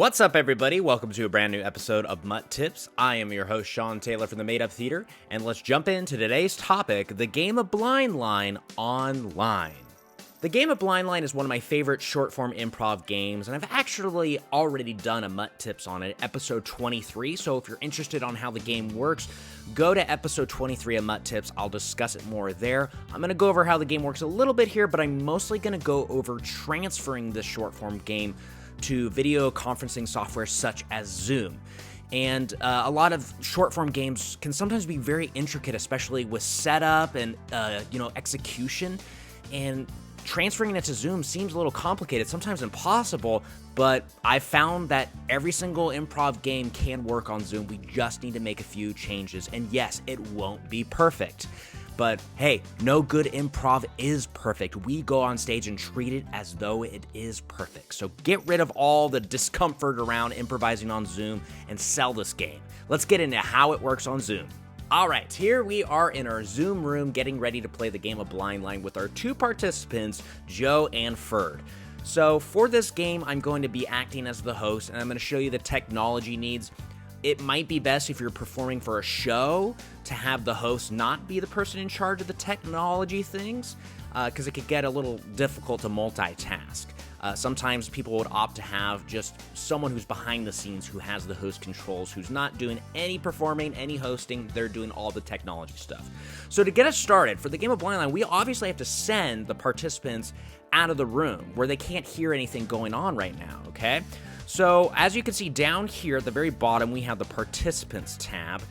What's up, everybody? Welcome to a brand new episode of MUT Tips. I am your host, Sean Taylor from the Made Up Theater, and let's jump into today's topic, the game of Blind Line online. The game of Blind Line is one of my favorite short-form improv games, and I've actually already done a MUT Tips on it, episode 23, so if you're interested on how the game works, go to episode 23 of MUT Tips. I'll discuss it more there. I'm going to go over how the game works a little bit here, but I'm mostly going to go over transferring this short-form game to video conferencing software such as Zoom. And a lot of short-form games can sometimes be very intricate, especially with setup and, execution. And transferring it to Zoom seems a little complicated, sometimes impossible, but I've found that every single improv game can work on Zoom. We just need to make a few changes. And yes, it won't be perfect. But hey, no good improv is perfect. We go on stage and treat it as though it is perfect. So get rid of all the discomfort around improvising on Zoom and sell this game. Let's get into how it works on Zoom. All right, here we are in our Zoom room getting ready to play the game of Blind Line with our two participants, Joe and Ferd. So for this game, I'm going to be acting as the host, and I'm going to show you the technology needs. It might be best if you're performing for a show to have the host not be the person in charge of the technology things, because it could get a little difficult to multitask. Sometimes people would opt to have just someone who's behind the scenes who has the host controls, who's not doing any performing, any hosting, they're doing all the technology stuff. So to get us started, for the game of Blind Line, we obviously have to send the participants out of the room where they can't hear anything going on right now, okay? So as you can see down here at the very bottom, we have the Participants tab,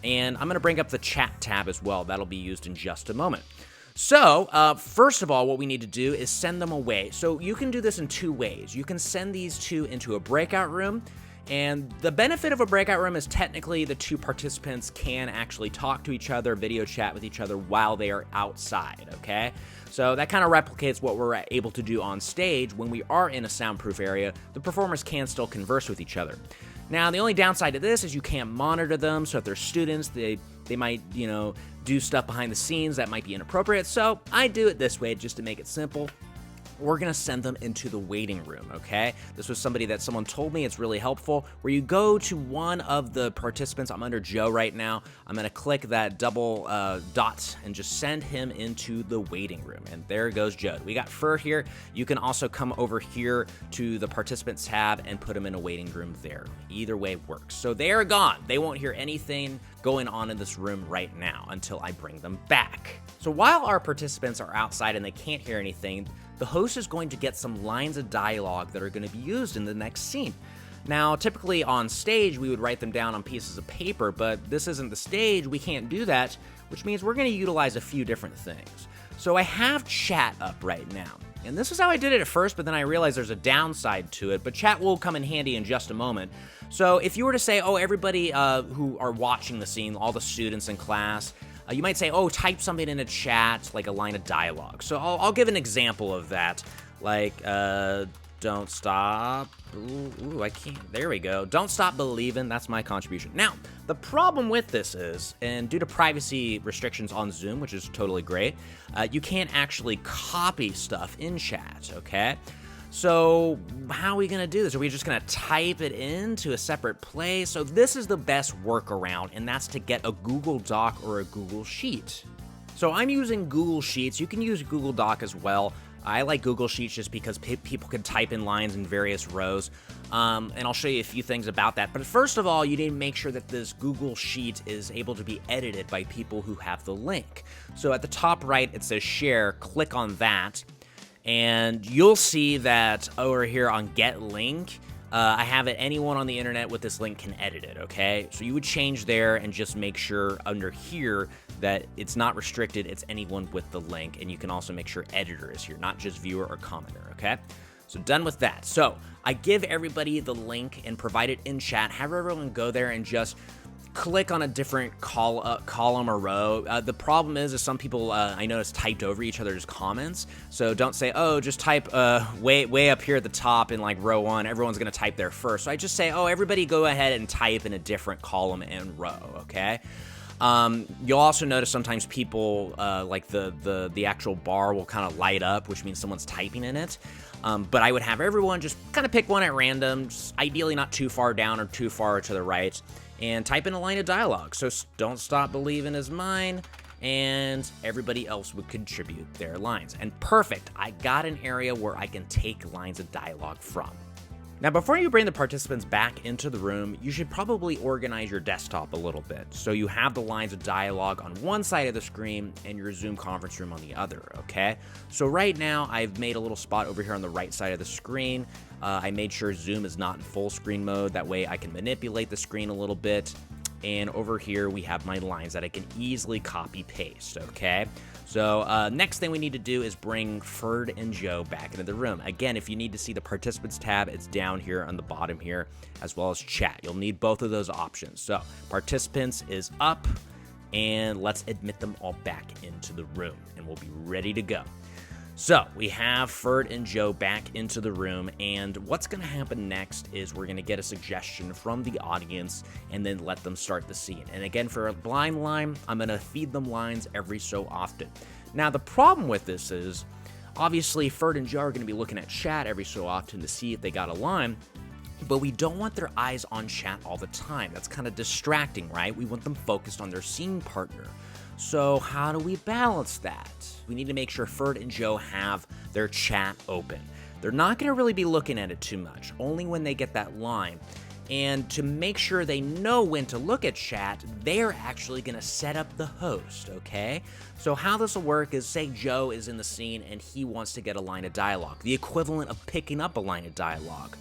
and I'm going to bring up the Chat tab as well. That'll be used in just a moment. So first of all, what we need to do is send them away. So you can do this in two ways. You can send these two into a breakout room, and the benefit of a breakout room is technically the two participants can actually talk to each other, video chat with each other while they are outside, okay? So that kind of replicates what we're able to do on stage. When we are in a soundproof area, the performers can still converse with each other. Now, the only downside to this is you can't monitor them, so if they're students, they might, do stuff behind the scenes that might be inappropriate. So I do it this way just to make it simple. We're going to send them into the waiting room, okay? This was somebody that someone told me. It's really helpful. Where you go to one of the participants, I'm under Joe right now. I'm going to click that double dot and just send him into the waiting room. And there goes Joe. We got Ferd here. You can also come over here to the participants tab and put them in a waiting room there. Either way works. So they are gone. They won't hear anything going on in this room right now until I bring them back. So while our participants are outside and they can't hear anything, the host is going to get some lines of dialogue that are going to be used in the next scene. Now, typically on stage, we would write them down on pieces of paper, but this isn't the stage. We can't do that, which means we're going to utilize a few different things. So I have chat up right now. And this is how I did it at first, but then I realized there's a downside to it, but chat will come in handy in just a moment. So if you were to say, everybody who are watching the scene, all the students in class, you might say, type something in a chat, like a line of dialogue. So I'll give an example of that, like, don't stop. Ooh, I can't. There we go. Don't stop believing. That's my contribution. Now, the problem with this is, and due to privacy restrictions on Zoom, which is totally great, you can't actually copy stuff in chat, okay? So how are we going to do this? Are we just going to type it into a separate place? So this is the best workaround, and that's to get a Google Doc or a Google Sheet. So I'm using Google Sheets. You can use Google Doc as well. I like Google Sheets just because people can type in lines in various rows, and I'll show you a few things about that. But first of all, you need to make sure that this Google Sheet is able to be edited by people who have the link. So at the top right, it says Share. Click on that. And you'll see that over here on Get Link, I have it. Anyone on the internet with this link can edit it, okay? So you would change there and just make sure under here that it's not restricted, it's anyone with the link. And you can also make sure editor is here, not just viewer or commenter, okay? So done with that. So I give everybody the link and provide it in chat. Have everyone go there and just click on a different column or row. The problem is some people, I noticed, typed over each other's comments. So don't say, just type way up here at the top in like row 1. Everyone's going to type there first. So I just say, everybody go ahead and type in a different column and row, okay? You'll also notice sometimes people, like the actual bar will kind of light up, which means someone's typing in it. But I would have everyone just kind of pick one at random, ideally not too far down or too far to the right, and type in a line of dialogue. So don't stop believing is mine, and everybody else would contribute their lines. And perfect, I got an area where I can take lines of dialogue from. Now, before you bring the participants back into the room, you should probably organize your desktop a little bit, so you have the lines of dialogue on one side of the screen and your Zoom conference room on the other, okay? So right now, I've made a little spot over here on the right side of the screen. I made sure Zoom is not in full screen mode, that way I can manipulate the screen a little bit. And over here, we have my lines that I can easily copy-paste, okay? So next thing we need to do is bring Ferd and Joe back into the room. Again, if you need to see the participants tab, it's down here on the bottom here, as well as chat. You'll need both of those options. So participants is up, and let's admit them all back into the room, and we'll be ready to go. So we have Ferd and Joe back into the room, and what's going to happen next is we're going to get a suggestion from the audience and then let them start the scene. And again, for a blind line, I'm going to feed them lines every so often. Now, the problem with this is, obviously, Ferd and Joe are going to be looking at chat every so often to see if they got a line, but we don't want their eyes on chat all the time. That's kind of distracting, right? We want them focused on their scene partner. So how do we balance that? We need to make sure Ferd and Joe have their chat open. They're not going to really be looking at it too much, only when they get that line. And to make sure they know when to look at chat, they're actually going to set up the host, okay? So how this will work is, say Joe is in the scene and he wants to get a line of dialogue, the equivalent of picking up a line of dialogue.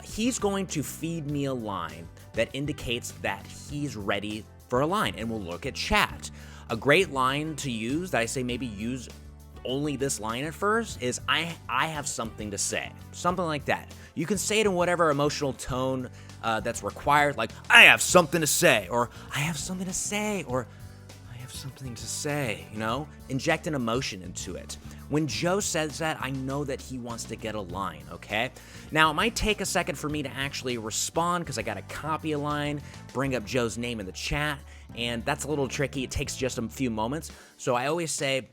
He's going to feed me a line that indicates that he's ready for a line, and we'll look at chat. A great line to use that I say maybe use only this line at first is I have something to say. Something like that. You can say it in whatever emotional tone that's required, like I have something to say, or I have something to say, or I have something to say, you know? Inject an emotion into it. When Joe says that, I know that he wants to get a line, okay? Now, it might take a second for me to actually respond because I got to copy a line, bring up Joe's name in the chat, and that's a little tricky. It takes just a few moments. So I always say,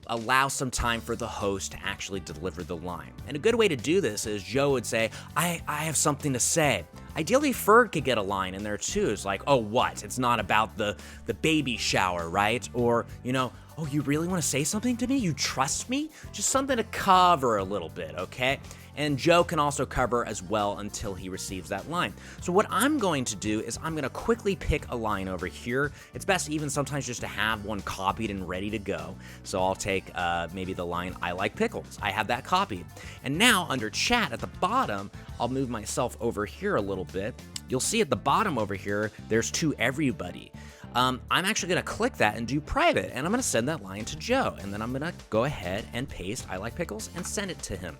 allow some time for the host to actually deliver the line. And a good way to do this is Joe would say, I have something to say. Ideally, Ferd could get a line in there too. It's like, oh, what? It's not about the baby shower, right? Or, you know, oh, you really want to say something to me? You trust me? Just something to cover a little bit, okay? And Joe can also cover as well until he receives that line. So what I'm going to do is I'm going to quickly pick a line over here. It's best even sometimes just to have one copied and ready to go. So I'll take maybe the line, I like pickles. I have that copied. And now under chat at the bottom, I'll move myself over here a little bit. You'll see at the bottom over here, there's to everybody. I'm actually going to click that and do private, and I'm going to send that line to Joe. And then I'm going to go ahead and paste I like pickles and send it to him.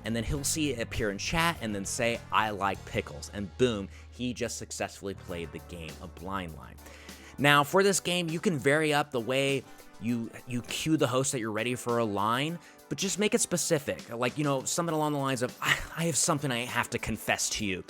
And then he'll see it appear in chat and then say, I like pickles. And boom, he just successfully played the game of Blind Line. Now, for this game, you can vary up the way you cue the host that you're ready for a line, but just make it specific. Like, you know, something along the lines of, I have something I have to confess to you.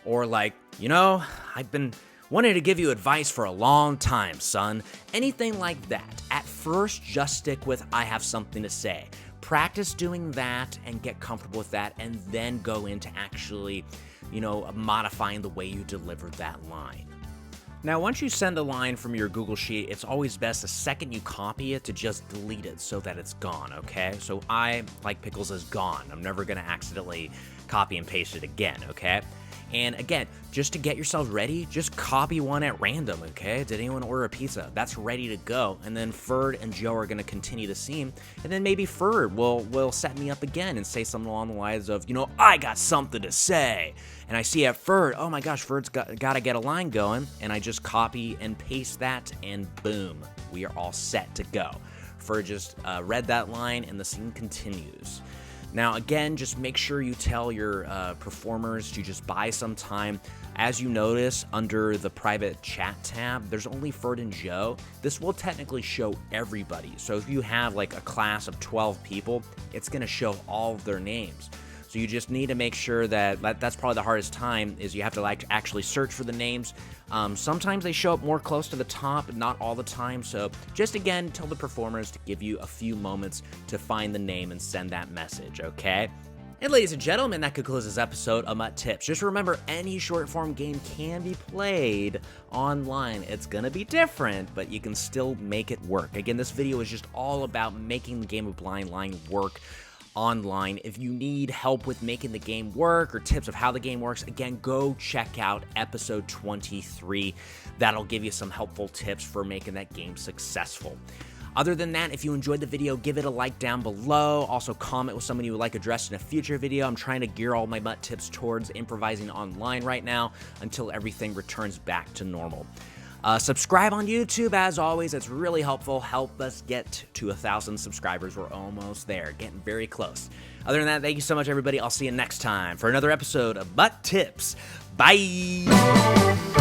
Or like, you know, I've been wanting to give you advice for a long time, son. Anything like that. At first, just stick with, I have something to say. Practice doing that and get comfortable with that, and then go into actually, you know, modifying the way you deliver that line. Now, once you send a line from your Google Sheet, it's always best the second you copy it to just delete it so that it's gone, okay? So I like pickles is gone. I'm never gonna accidentally copy and paste it again, okay? And again, just to get yourself ready, just copy one at random, okay? Did anyone order a pizza? That's ready to go. And then Ferd and Joe are going to continue the scene. And then maybe Ferd will set me up again and say something along the lines of, you know, I got something to say. And I see at Ferd, oh my gosh, Ferd's got to get a line going. And I just copy and paste that, and boom, we are all set to go. Ferd just read that line, and the scene continues. Now, again, just make sure you tell your performers to just buy some time. As you notice, under the private chat tab, there's only Ferd and Joe. This will technically show everybody. So if you have like a class of 12 people, it's going to show all of their names. So you just need to make sure that that's probably the hardest time, is you have to like actually search for the names. Sometimes they show up more close to the top, not all the time. So just again, tell the performers to give you a few moments to find the name and send that message, okay? And ladies and gentlemen, that concludes this episode of MUT Tips. Just remember, any short form game can be played online. It's gonna be different, but you can still make it work. Again, this video is just all about making the game of Blind Line work online. If you need help with making the game work or tips of how the game works, again, go check out episode 23. That'll give you some helpful tips for making that game successful. Other than that, if you enjoyed the video, give it a like down below. Also, comment with someone you would like addressed in a future video. I'm trying to gear all my MUT tips towards improvising online right now until everything returns back to normal. Subscribe on YouTube, as always. It's really helpful. Help us get to 1,000 subscribers. We're almost there, getting very close. Other than that, thank you so much, everybody. I'll see you next time for another episode of MUT Tips. Bye!